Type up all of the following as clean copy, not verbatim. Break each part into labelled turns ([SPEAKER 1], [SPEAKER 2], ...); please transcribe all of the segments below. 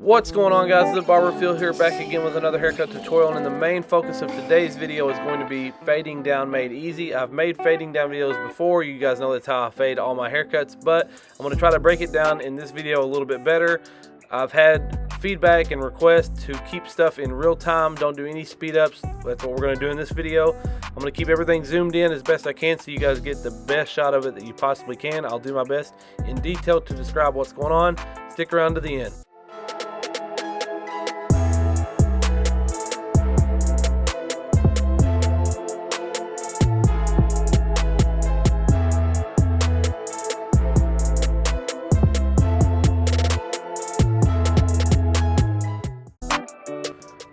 [SPEAKER 1] What's going on, guys? The Barber Phil here, back again with another haircut tutorial, and the main focus of today's video is going to be fading down made easy. I've made fading down videos before. You guys know that's how I fade all my haircuts, but I'm going to try to break it down in this video a little bit better. I've had feedback and requests to keep stuff in real time, don't do any speed ups. That's what we're going to do in this video. I'm going to keep everything zoomed in as best I can so you guys get the best shot of it that you possibly can. I'll do my best in detail to describe what's going on. Stick around to the end.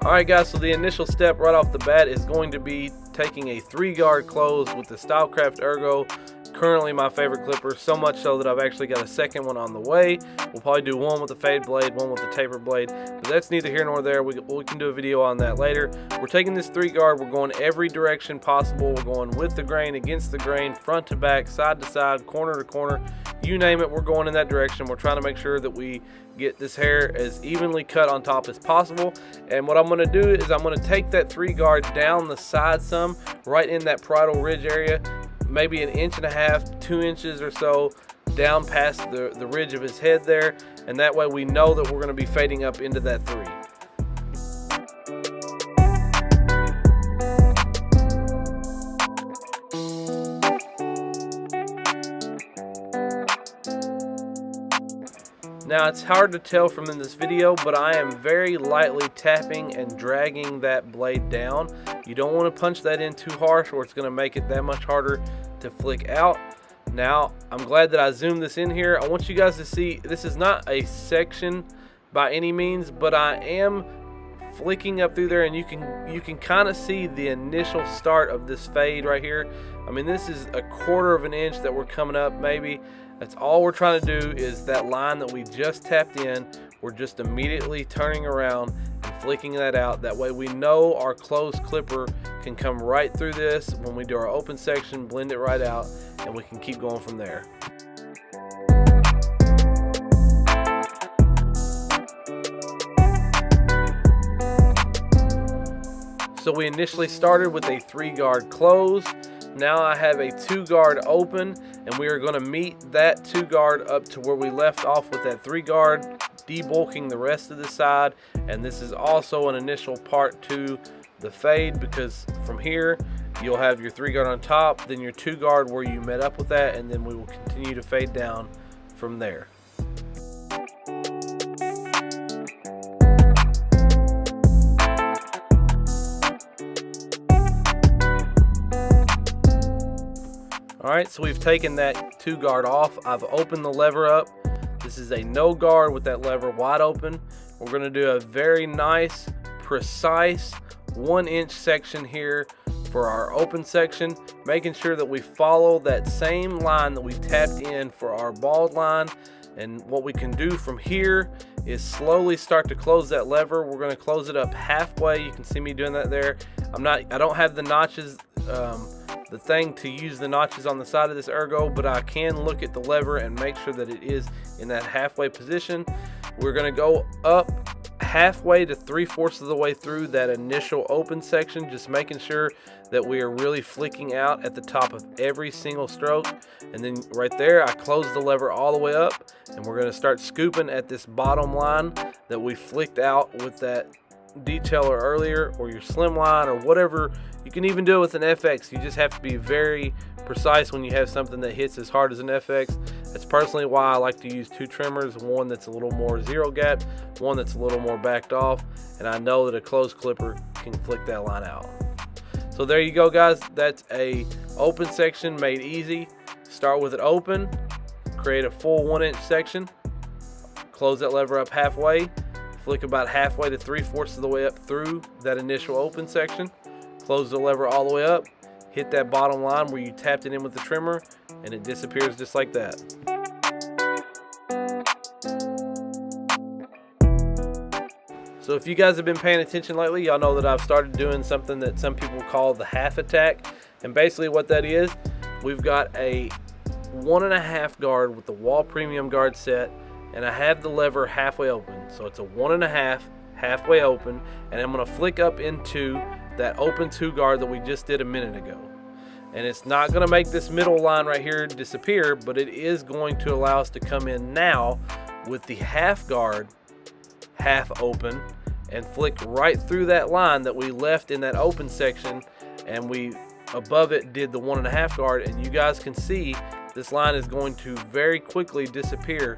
[SPEAKER 1] Alright guys, so the initial step right off the bat is going to be taking a 3-guard close with the StyleCraft Ergo. Currently my favorite clipper, so much so that I've actually got a second one on the way. We'll probably do one with the fade blade, one with the taper blade, but that's neither here nor there. We can do a video on that later. We're taking this 3-guard, we're going every direction possible. We're going with the grain, against the grain, front to back, side to side, corner to corner, you name it, we're going in that direction. We're trying to make sure that we get this hair as evenly cut on top as possible. And what I'm going to do is I'm going to take that 3-guard down the side some, right in that parietal ridge area, maybe 1.5 inches, 2 inches or so down past the ridge of his head there, and that way we know that we're going to be fading up into that 3. Now it's hard to tell from in this video, but I am very lightly tapping and dragging that blade down. You don't want to punch that in too harsh or it's going to make it that much harder to flick out. Now I'm glad that I zoomed this in here. I want you guys to see this is not a section by any means, but I am flicking up through there, and you can kind of see the initial start of this fade right here. I mean, this is 1/4 inch that we're coming up maybe. That's all we're trying to do is that line that we just tapped in, we're just immediately turning around and flicking that out. That way we know our closed clipper can come right through this when we do our open section, blend it right out, and we can keep going from there. So we initially started with a 3-guard close. Now I have a 2-guard open, and we are going to meet that 2-guard up to where we left off with that 3-guard, debulking the rest of the side. And this is also an initial part to the fade, because from here you'll have your 3-guard on top, then your 2-guard where you met up with that, and then we will continue to fade down from there. Alright, so we've taken that 2-guard off. I've opened the lever up. This is a no guard with that lever wide open. We're going to do a very nice, precise 1-inch section here for our open section, making sure that we follow that same line that we tapped in for our bald line. And what we can do from here is slowly start to close that lever. We're going to close it up halfway. You can see me doing that there. I don't have the notches, the thing to use the notches on the side of this Ergo, but I can look at the lever and make sure that it is in that halfway position. We're going to go up halfway to 3/4 of the way through that initial open section, just making sure that we are really flicking out at the top of every single stroke. And then right there I close the lever all the way up, and we're going to start scooping at this bottom line that we flicked out with that detailer earlier, or your slim line, or whatever. You can even do it with an FX. You just have to be very precise when you have something that hits as hard as an FX. That's personally why I like to use 2 trimmers, one that's a little more zero gap, one that's a little more backed off, and I know that a closed clipper can flick that line out. So there you go, guys. That's a open section made easy. Start with it open, create a full 1-inch section, close that lever up halfway, flick about halfway to 3/4 of the way up through that initial open section, close the lever all the way up, hit that bottom line where you tapped it in with the trimmer, and it disappears just like that. So if you guys have been paying attention lately, y'all know that I've started doing something that some people call the half attack. And basically what that is, we've got a 1.5 guard with the Wahl premium guard set, and I have the lever halfway open. So it's a 1.5 halfway open, and I'm going to flick up into that open 2 guard that we just did a minute ago. And it's not going to make this middle line right here disappear, but it is going to allow us to come in now with the half guard half open and flick right through that line that we left in that open section, and we above it did the 1.5 guard. And you guys can see this line is going to very quickly disappear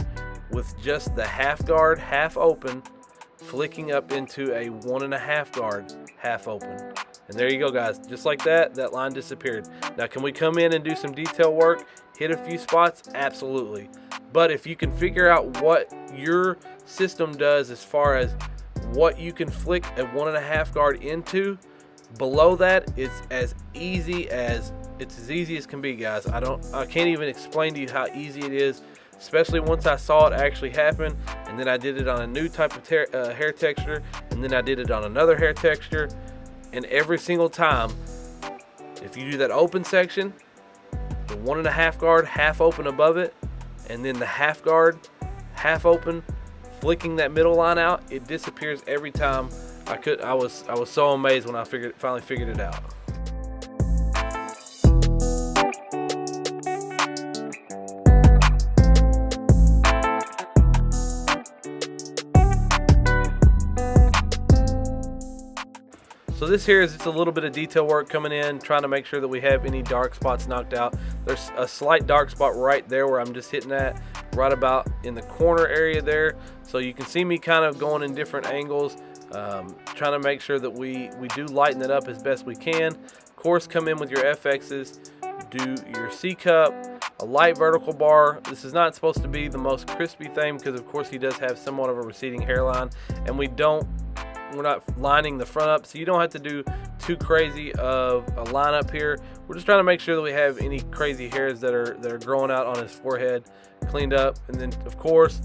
[SPEAKER 1] with just the half guard half open flicking up into a 1.5 guard half open. And there you go, guys. Just like that, that line disappeared. Now, can we come in and do some detail work, hit a few spots? Absolutely. But if you can figure out what your system does as far as what you can flick a 1.5 guard into, below that, it's as easy as can be, guys. I can't even explain to you how easy it is, especially once I saw it actually happen, and then I did it on a new type of hair texture, and then I did it on another hair texture. And every single time, if you do that open section, the 1.5 guard half open above it, and then the half guard half open, flicking that middle line out, it disappears every time. I was so amazed when I finally figured it out. So this here is just a little bit of detail work coming in, trying to make sure that we have any dark spots knocked out. There's a slight dark spot right there where I'm just hitting that right about in the corner area there. So you can see me kind of going in different angles, trying to make sure that we do lighten it up as best we can. Of course, come in with your FXs, do your C-cup, a light vertical bar. This is not supposed to be the most crispy thing because of course he does have somewhat of a receding hairline, and we're not lining the front up, so you don't have to do too crazy of a line up here. We're just trying to make sure that we have any crazy hairs that are growing out on his forehead cleaned up. And then of course,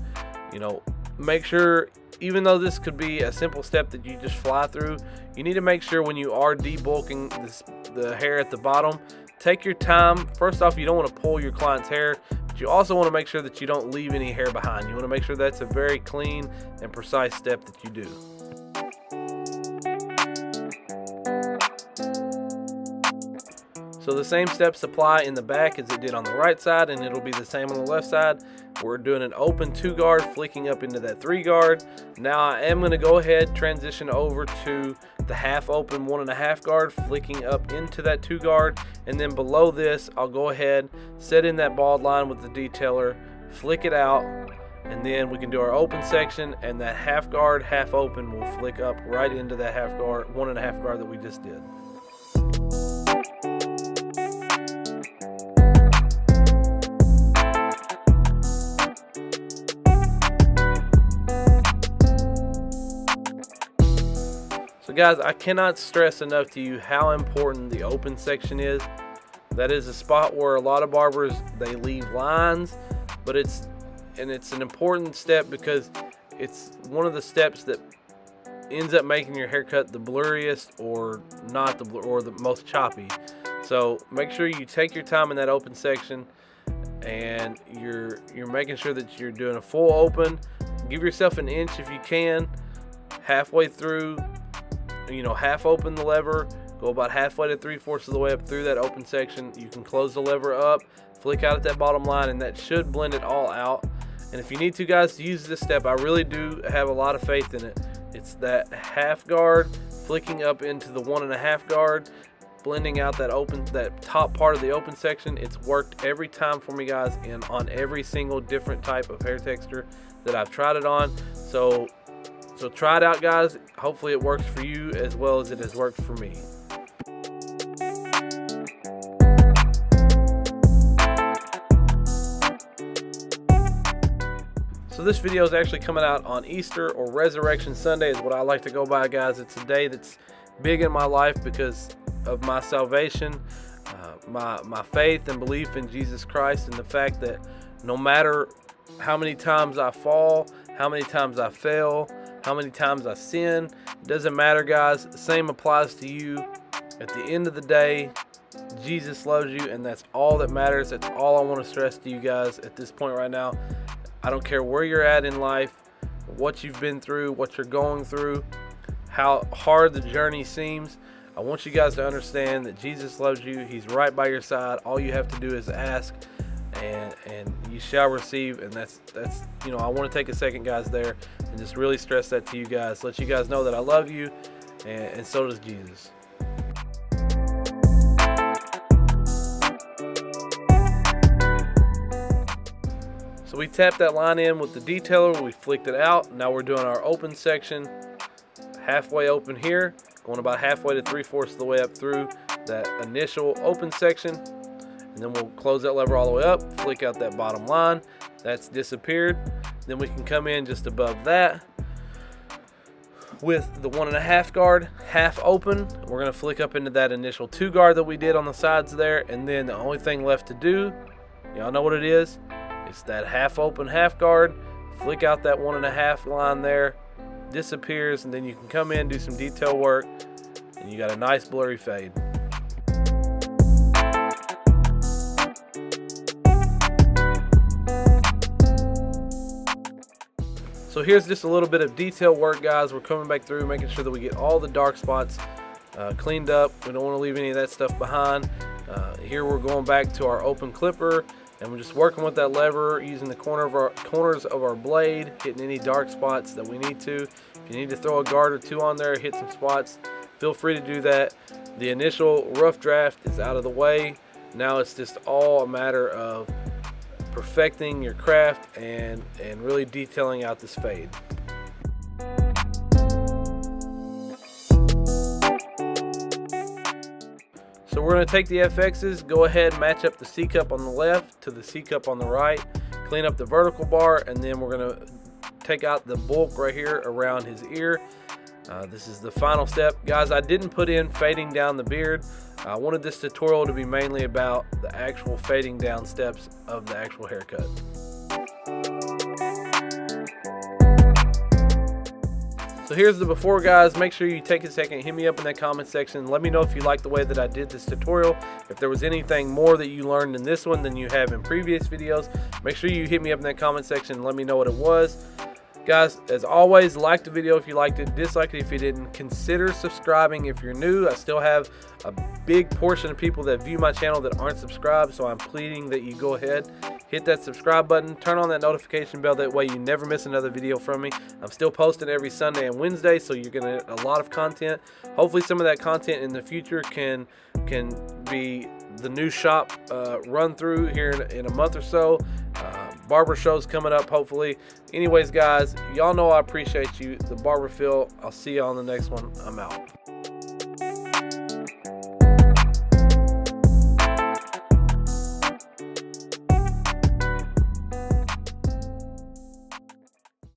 [SPEAKER 1] you know, make sure, even though this could be a simple step that you just fly through, you need to make sure when you are debulking the hair at the bottom, take your time. First off, you don't want to pull your client's hair, but you also want to make sure that you don't leave any hair behind. You want to make sure that's a very clean and precise step that you do. So the same steps apply in the back as it did on the right side, and it'll be the same on the left side. We're doing an open 2 guard, flicking up into that 3 guard. Now I am going to go ahead, transition over to the half open 1.5 guard, flicking up into that 2 guard. And then below this, I'll go ahead, set in that bald line with the detailer, flick it out, and then we can do our open section, and that half guard, half open will flick up right into that half guard, 1.5 guard that we just did. So guys, I cannot stress enough to you how important the open section is. That is a spot where a lot of barbers, they leave lines, but it's an important step because it's one of the steps that ends up making your haircut the blurriest or not the most choppy. So make sure you take your time in that open section, and you're making sure that you're doing a full open. Give yourself an inch if you can, halfway through. You know, half open the lever, go about halfway to 3/4 of the way up through that open section. You can close the lever up, flick out at that bottom line, and that should blend it all out. And if you need to, guys, to use this step, I really do have a lot of faith in it. It's that half guard flicking up into the 1.5 guard, blending out that top part of the open section. It's worked every time for me, guys, and on every single different type of hair texture that I've tried it on. So try it out, guys. Hopefully it works for you as well as it has worked for me. So this video is actually coming out on Easter, or Resurrection Sunday is what I like to go by, guys. It's a day that's big in my life because of my salvation, my faith and belief in Jesus Christ, and the fact that no matter how many times I fall, how many times I fail, how many times I sin, it doesn't matter, guys. The same applies to you. At the end of the day, Jesus loves you, and that's all that matters. That's all I want to stress to you guys at this point right now. I don't care where you're at in life, what you've been through, what you're going through, how hard the journey seems. I want you guys to understand that Jesus loves you. He's right by your side. All you have to do is ask, and you shall receive. And that's you know, I want to take a second, guys, there and just really stress that to you guys. Let you guys know that I love you, and so does Jesus. So we tapped that line in with the detailer, we flicked it out. Now we're doing our open section, halfway open here, going about halfway to 3/4 of the way up through that initial open section. And then we'll close that lever all the way up, flick out that bottom line. That's disappeared. Then we can come in just above that with the 1.5 guard half open. We're gonna flick up into that initial 2 guard that we did on the sides there. And then the only thing left to do, y'all know what it is. It's that half open half guard, flick out that 1.5 line there, disappears, and then you can come in, do some detail work, and you got a nice blurry fade. So here's just a little bit of detail work, guys. We're coming back through, making sure that we get all the dark spots cleaned up. We don't want to leave any of that stuff behind. Here we're going back to our open clipper, and we're just working with that lever, using the corners of our blade, hitting any dark spots that we need to. If you need to throw a guard or two on there, hit some spots, feel free to do that. The initial rough draft is out of the way. Now it's just all a matter of perfecting your craft and really detailing out this fade. So we're going to take the FXs, go ahead and match up the C cup on the left to the C cup on the right, clean up the vertical bar, and then we're going to take out the bulk right here around his ear. This is the final step. Guys, I didn't put in fading down the beard. I wanted this tutorial to be mainly about the actual fading down steps of the actual haircut. So here's the before, guys. Make sure you take a second, hit me up in that comment section. Let me know if you like the way that I did this tutorial. If there was anything more that you learned in this one than you have in previous videos, make sure you hit me up in that comment section and let me know what it was. Guys, as always, like the video if you liked it, dislike it if you didn't. Consider subscribing if you're new. I still have a big portion of people that view my channel that aren't subscribed, so I'm pleading that you go ahead, hit that subscribe button, turn on that notification bell, that way you never miss another video from me. I'm still posting every Sunday and Wednesday, so you're gonna get a lot of content. Hopefully some of that content in the future can be the new shop run through here in a month or so. Barber shows coming up, hopefully. Anyways, guys, y'all know I appreciate you. The Barber Phil. I'll see you on the next one. I'm out.